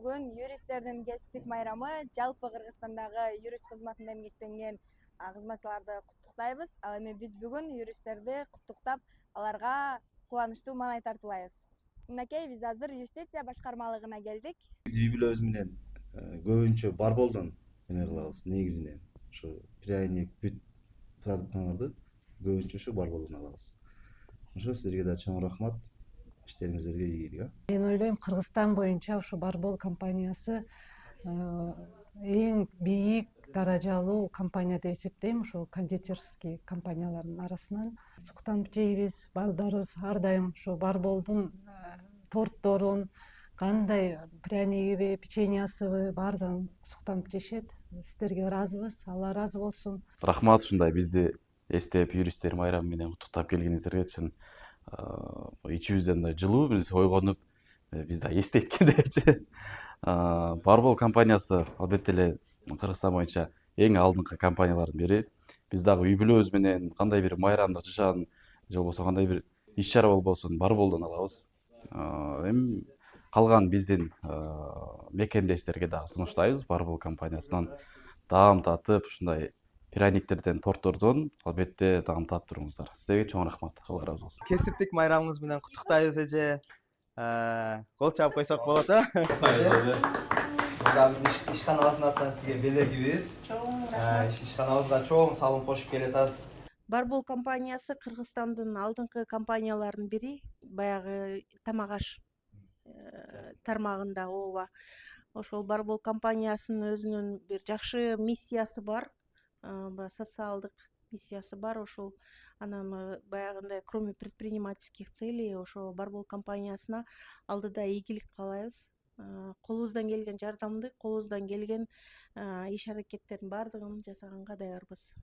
бүгүн юристтердин кесиптик майрамы. Жалпы Кыргызстандагы юрист кызматында эмгектенген кызматчыларды куттуктайбыз. Ал эми биз бүгүн юристтерди куттуктап, аларга кубанычтуу маанай тартуулайбыз. Мынакей биз азыр юстиция башкармалыгына келдик. Биз үй бүлөбүз менен көбүнчө барболдон эме кылабыз. Негизинен ушу пряник, бүт продукттарды көбүнчө ушу барболдон алабыз. Ошо силерге да чоң рахмат. Иштериңиздерге ийгилик. Мен ойлойм, Кыргызстан боюнча ушу Барбол компаниясы эң бийик даражалуу компания деп эсептейм. Ошо кондитерский компаниялардын арасынан суктанып жейбиз. Балдарыбыз ар дайым ушу Барболдун тортторун, кандай пряниgiби, печеньясыбы баардыгын суктанып жешет. Сиздерге ыраазыбыз. Алла ыраазы болсун. Рахмат ушундай бизди эстеп, юристтер майрамы менен куттуктап келгениңиздерге чын ичибизден да жылуу, биз ойгонуп, биз да эстейт депчи. Барбол компаниясы албетте эле Кыргызстан боюнча эң алдыңкы компаниялардын бири. Биз дагы үй бүлөбүз менен кандай бир майрамдык жашан же болбосо кандай бир иш чара болбосун Барболдон алабыз. Эми калган биздин мекендештерге дагы сунуштайбыз. Барбол компаниясынан даам татып, ушундай пряниктерден, тортордон албетте даам татып туруңуздар. Сиздерге чоң рахмат. Алла ыраазы болсун. Кесиптик майрамыңыз менен куттуктайбыз эже. Кол чаап койсок болот э? Биздин ишканабыздын атынан сизге белегибиз. Чоң рахмат. Ишканабызга чоң салым кошуп келатасыз. Барбол компаниясы Кыргызстандын алдыңкы компанияларынын бири. Баягы тамак-аш тармагында ооба. Ошол Барбол компаниясынын өзүнүн бир жакшы миссиясы бар. Социалдык миссиясы бар. Ошол анан баягындай, кроме предпринимательских целей, ошо Барбол компаниясына алдыда ийгилик каалайбыз. Колубуздан келген жардамды, колубуздан келген иш аракеттердин баардыгын жасаганга даярбыз.